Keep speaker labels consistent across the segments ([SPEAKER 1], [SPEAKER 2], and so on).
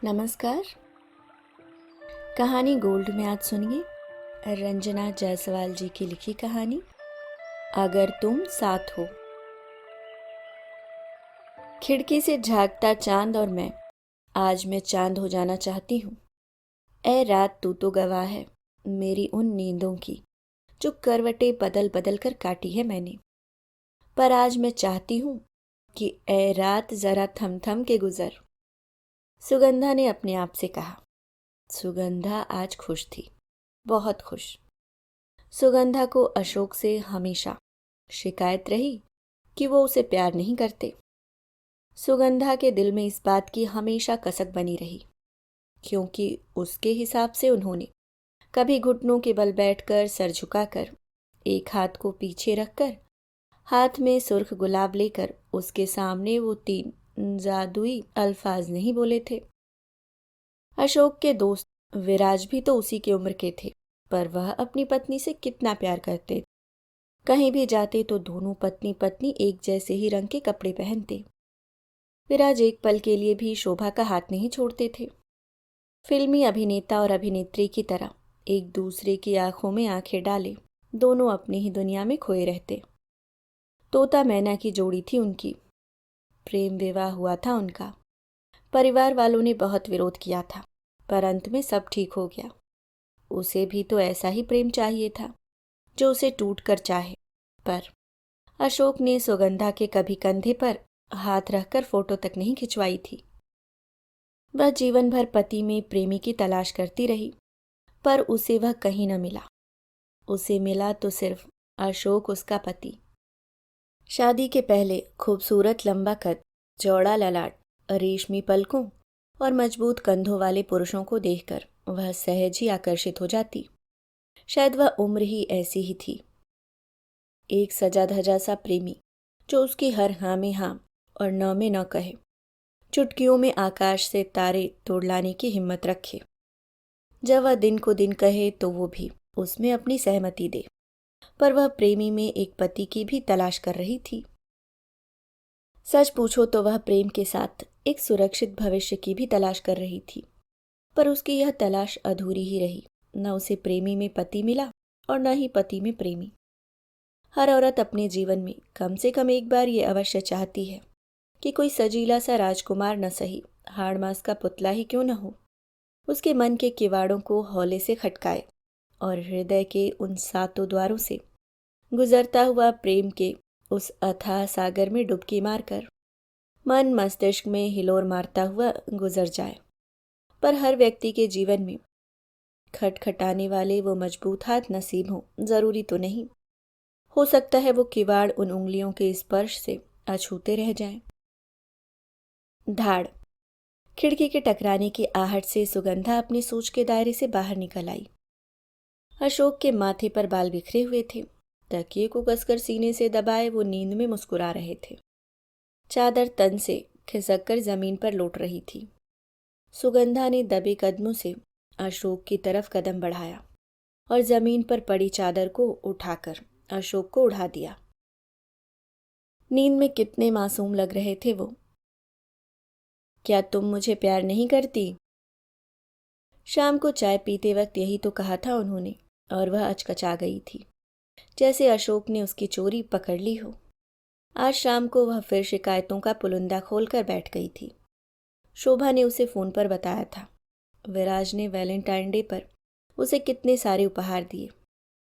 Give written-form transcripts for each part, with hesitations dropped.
[SPEAKER 1] नमस्कार। कहानी गोल्ड में आज सुनिए रंजना जायसवाल जी की लिखी कहानी अगर तुम साथ हो। खिड़की से झांकता चांद और आज मैं चांद हो जाना चाहती हूँ। ऐ रात तू तो गवाह है मेरी उन नींदों की जो करवटें बदल बदल कर काटी है मैंने। पर आज मैं चाहती हूँ कि ऐ रात जरा थम थम के गुजर। सुगंधा ने अपने आप से कहा। सुगंधा आज खुश थी, बहुत खुश। सुगंधा को अशोक से हमेशा शिकायत रही कि वो उसे प्यार नहीं करते। सुगंधा के दिल में इस बात की हमेशा कसक बनी रही, क्योंकि उसके हिसाब से उन्होंने कभी घुटनों के बल बैठकर सर झुकाकर एक हाथ को पीछे रखकर हाथ में सुर्ख गुलाब लेकर उसके सामने वो 3 जादुई अल्फाज नहीं बोले थे। अशोक के दोस्त विराज भी तो उसी की उम्र के थे, पर वह अपनी पत्नी से कितना प्यार करते। कहीं भी जाते तो दोनों पत्नी पत्नी एक जैसे ही रंग के कपड़े पहनते। विराज एक पल के लिए भी शोभा का हाथ नहीं छोड़ते थे। फिल्मी अभिनेता और अभिनेत्री की तरह एक दूसरे की आंखों में आंखें डाले दोनों अपनी ही दुनिया में खोए रहते। तोता मैना की जोड़ी थी उनकी। प्रेम विवाह हुआ था उनका। परिवार वालों ने बहुत विरोध किया था, पर अंत में सब ठीक हो गया। उसे भी तो ऐसा ही प्रेम चाहिए था जो उसे टूट कर चाहे। पर अशोक ने सुगंधा के कभी कंधे पर हाथ रखकर फोटो तक नहीं खिंचवाई थी। वह जीवन भर पति में प्रेमी की तलाश करती रही, पर उसे वह कहीं न मिला। उसे मिला तो सिर्फ अशोक, उसका पति। शादी के पहले खूबसूरत लंबा कद, चौड़ा ललाट, रेशमी पलकों और मजबूत कंधों वाले पुरुषों को देखकर वह सहज ही आकर्षित हो जाती। शायद वह उम्र ही ऐसी ही थी। एक सजा धजा सा प्रेमी जो उसकी हर हाँ में हाँ और न में न कहे, चुटकियों में आकाश से तारे तोड़ लाने की हिम्मत रखे। जब वह दिन को दिन कहे तो वो भी उसमें अपनी सहमति दे। पर वह प्रेमी में एक पति की भी तलाश कर रही थी। सच पूछो तो वह प्रेम के साथ एक सुरक्षित भविष्य की भी तलाश कर रही थी, पर उसकी यह तलाश अधूरी ही रही। न उसे प्रेमी में पति मिला और न ही पति में प्रेमी। हर औरत अपने जीवन में कम से कम एक बार ये अवश्य चाहती है कि कोई सजीला सा राजकुमार न सही, हाड़ मांस का पुतला ही क्यों न हो, उसके मन के किवाड़ों को हौले से खटकाए और हृदय के उन 7 द्वारों से गुजरता हुआ प्रेम के उस अथाह सागर में डुबकी मारकर मन मस्तिष्क में हिलोर मारता हुआ गुजर जाए। पर हर व्यक्ति के जीवन में खटखटाने वाले वो मजबूत हाथ नसीब हों, जरूरी तो नहीं। हो सकता है वो किवाड़ उन उंगलियों के स्पर्श से अछूते रह जाएं। धाड़। खिड़की के टकराने की आहट से सुगंधा अपनी सोच के दायरे से बाहर निकल आई। अशोक के माथे पर बाल बिखरे हुए थे। तकिए को कसकर सीने से दबाए वो नींद में मुस्कुरा रहे थे। चादर तन से खिसक कर जमीन पर लौट रही थी। सुगंधा ने दबे कदमों से अशोक की तरफ कदम बढ़ाया और जमीन पर पड़ी चादर को उठाकर अशोक को उड़ा दिया। नींद में कितने मासूम लग रहे थे वो। क्या तुम मुझे प्यार नहीं करती? शाम को चाय पीते वक्त यही तो कहा था उन्होंने, और वह अचकचा गई थी, जैसे अशोक ने उसकी चोरी पकड़ ली हो। आज शाम को वह फिर शिकायतों का पुलिंदा खोलकर बैठ गई थी। शोभा ने उसे फोन पर बताया था विराज ने वैलेंटाइन डे पर उसे कितने सारे उपहार दिए।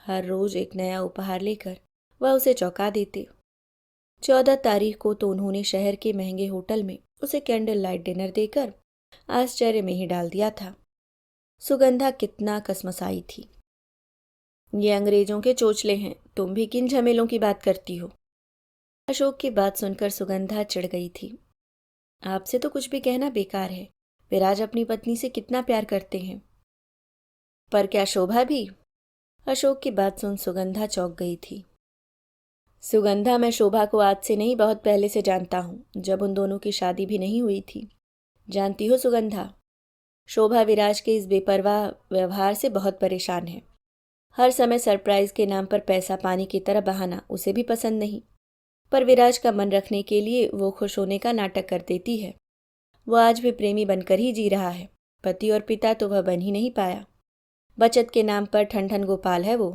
[SPEAKER 1] हर रोज एक नया उपहार लेकर वह उसे चौंका देते। 14 तारीख को तो उन्होंने शहर के महंगे होटल में उसे कैंडल लाइट डिनर देकर आश्चर्य में ही डाल दिया था। सुगंधा कितना कसमसाई थी। ये अंग्रेजों के चोचले हैं, तुम भी किन झमेलों की बात करती हो? अशोक की बात सुनकर सुगंधा चिढ़ गई थी। आपसे तो कुछ भी कहना बेकार है। विराज अपनी पत्नी से कितना प्यार करते हैं। पर क्या शोभा भी? अशोक की बात सुन सुगंधा चौंक गई थी। सुगंधा, मैं शोभा को आज से नहीं, बहुत पहले से जानता हूं, जब उन दोनों की शादी भी नहीं हुई थी। जानती हो सुगंधा, शोभा विराज के इस बेपरवाह व्यवहार से बहुत परेशान है। हर समय सरप्राइज के नाम पर पैसा पानी की तरह बहाना उसे भी पसंद नहीं, पर विराज का मन रखने के लिए वो खुश होने का नाटक कर देती है। वो आज भी प्रेमी बनकर ही जी रहा है। पति और पिता तो वह बन ही नहीं पाया। बचत के नाम पर ठन ठन गोपाल है वो।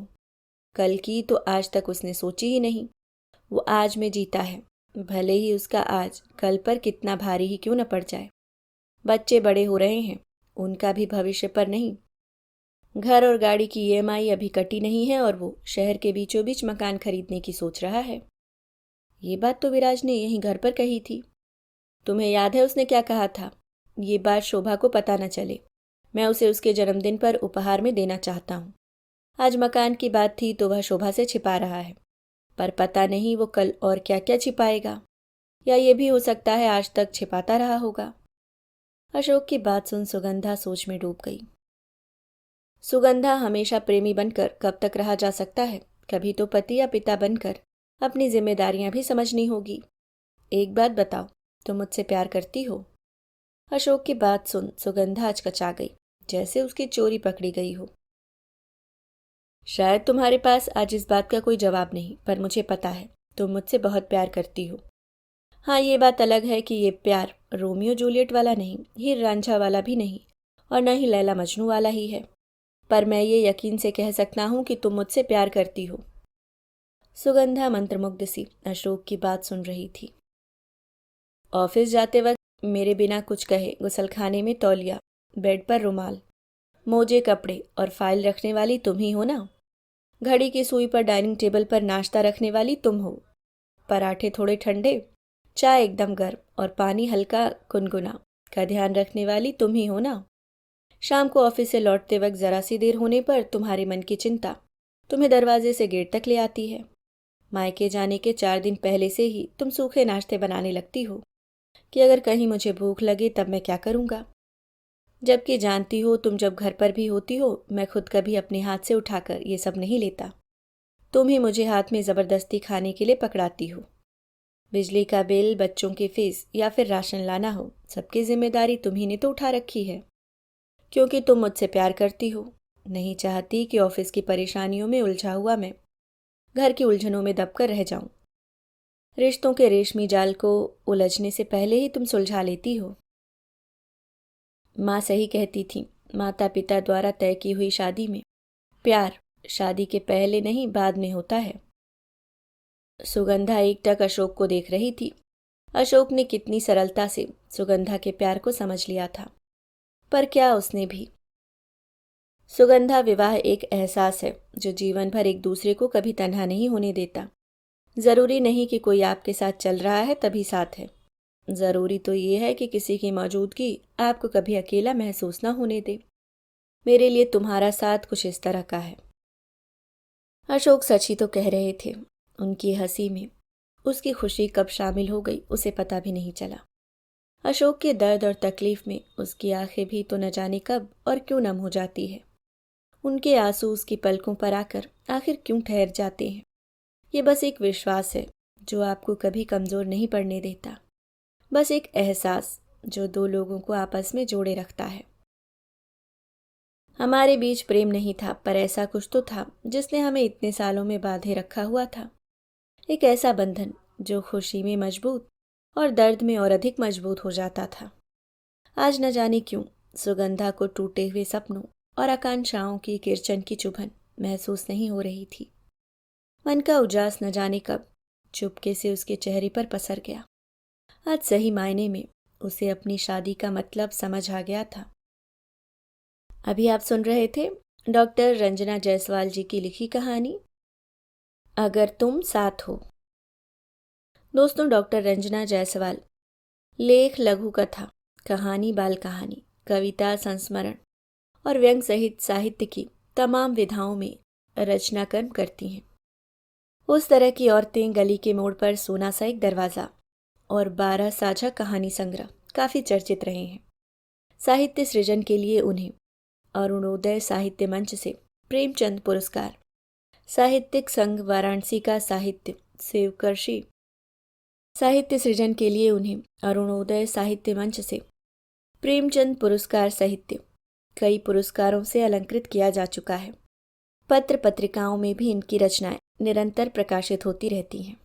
[SPEAKER 1] कल की तो आज तक उसने सोची ही नहीं। वो आज में जीता है, भले ही उसका आज कल पर कितना भारी ही क्यों न पड़ जाए। बच्चे बड़े हो रहे हैं, उनका भी भविष्य पर नहीं। घर और गाड़ी की ईएमआई अभी कटी नहीं है और वो शहर के बीचों बीच मकान खरीदने की सोच रहा है। ये बात तो विराज ने यहीं घर पर कही थी। तुम्हें याद है उसने क्या कहा था? ये बात शोभा को पता न चले, मैं उसे उसके जन्मदिन पर उपहार में देना चाहता हूँ। आज मकान की बात थी तो वह शोभा से छिपा रहा है, पर पता नहीं वो कल और क्या क्या छिपाएगा, या ये भी हो सकता है आज तक छिपाता रहा होगा। अशोक की बात सुन सुगंधा सोच में डूब गई। सुगंधा हमेशा प्रेमी बनकर कब तक रहा जा सकता है? कभी तो पति या पिता बनकर अपनी जिम्मेदारियां भी समझनी होगी। एक बात बताओ, तुम मुझसे प्यार करती हो? अशोक की बात सुन सुगंधा हचकचा गई, जैसे उसकी चोरी पकड़ी गई हो। शायद तुम्हारे पास आज इस बात का कोई जवाब नहीं, पर मुझे पता है तुम मुझसे बहुत प्यार करती हो। हाँ, ये बात अलग है कि ये प्यार रोमियो जूलियट वाला नहीं, हीर रांझा वाला भी नहीं, और न ही लैला मजनू वाला ही है। पर मैं ये यकीन से कह सकता हूँ कि तुम मुझसे प्यार करती हो। सुगंधा मंत्रमुग्ध सी अशोक की बात सुन रही थी। ऑफिस जाते वक्त मेरे बिना कुछ कहे गुसलखाने में तौलिया, बेड पर रुमाल, मोजे, कपड़े और फाइल रखने वाली तुम ही हो ना? घड़ी की सुई पर डाइनिंग टेबल पर नाश्ता रखने वाली तुम हो। पराठे थोड़े ठंडे, चाय एकदम गर्म और पानी हल्का गुनगुना का ध्यान रखने वाली तुम ही हो ना? शाम को ऑफिस से लौटते वक्त जरा सी देर होने पर तुम्हारे मन की चिंता तुम्हें दरवाजे से गेट तक ले आती है। मायके जाने के 4 दिन पहले से ही तुम सूखे नाश्ते बनाने लगती हो कि अगर कहीं मुझे भूख लगे तब मैं क्या करूँगा। जबकि जानती हो तुम जब घर पर भी होती हो मैं खुद कभी अपने हाथ से उठाकर ये सब नहीं लेता। तुम ही मुझे हाथ में ज़बरदस्ती खाने के लिए पकड़ाती हो। बिजली का बिल, बच्चों की फीस या फिर राशन लाना हो, सबकी जिम्मेदारी तुम्ही ने तो उठा रखी है, क्योंकि तुम मुझसे प्यार करती हो। नहीं चाहती कि ऑफिस की परेशानियों में उलझा हुआ मैं घर की उलझनों में दबकर रह जाऊं। रिश्तों के रेशमी जाल को उलझने से पहले ही तुम सुलझा लेती हो। माँ सही कहती थी, माता पिता द्वारा तय की हुई शादी में प्यार शादी के पहले नहीं बाद में होता है। सुगंधा एकटक अशोक को देख रही थी। अशोक ने कितनी सरलता से सुगंधा के प्यार को समझ लिया था, पर क्या उसने भी? सुगंधा, विवाह एक एहसास है जो जीवन भर एक दूसरे को कभी तन्हा नहीं होने देता। जरूरी नहीं कि कोई आपके साथ चल रहा है तभी साथ है। जरूरी तो ये है कि किसी की मौजूदगी आपको कभी अकेला महसूस ना होने दे। मेरे लिए तुम्हारा साथ कुछ इस तरह का है। अशोक सच ही तो कह रहे थे। उनकी हंसी में उसकी खुशी कब शामिल हो गई उसे पता भी नहीं चला। अशोक के दर्द और तकलीफ में उसकी आंखें भी तो न जाने कब और क्यों नम हो जाती है। उनके आंसू उसकी पलकों पर आकर आखिर क्यों ठहर जाते हैं? ये बस एक विश्वास है जो आपको कभी कमजोर नहीं पड़ने देता। बस एक एहसास जो दो लोगों को आपस में जोड़े रखता है। हमारे बीच प्रेम नहीं था, पर ऐसा कुछ तो था जिसने हमें इतने सालों में बांधे रखा हुआ था। एक ऐसा बंधन जो खुशी में मजबूत और दर्द में और अधिक मजबूत हो जाता था। आज न जाने क्यों सुगंधा को टूटे हुए सपनों और आकांक्षाओं की किरचन की चुभन महसूस नहीं हो रही थी। मन का उजास न जाने कब चुपके से उसके चेहरे पर पसर गया। आज सही मायने में उसे अपनी शादी का मतलब समझ आ गया था। अभी आप सुन रहे थे डॉक्टर रंजना जायसवाल जी की लिखी कहानी अगर तुम साथ हो। दोस्तों, डॉक्टर रंजना जायसवाल लेख, लघु कथा, कहानी, बाल कहानी, कविता, संस्मरण और व्यंग सहित साहित्य की तमाम विधाओं में रचना कर्म करती हैं। उस तरह की औरतें, गली के मोड़ पर सोना सा एक दरवाज़ा और 12 साझा कहानी संग्रह काफ़ी चर्चित रहे हैं। साहित्य सृजन के लिए उन्हें अरुणोदय साहित्य मंच से प्रेमचंद पुरस्कार, साहित्यिक संघ वाराणसी का साहित्य सेवकर्षी साहित्य सृजन के लिए उन्हें अरुणोदय साहित्य मंच से प्रेमचंद पुरस्कार सहित कई पुरस्कारों से अलंकृत किया जा चुका है। पत्र पत्रिकाओं में भी इनकी रचनाएं निरंतर प्रकाशित होती रहती हैं।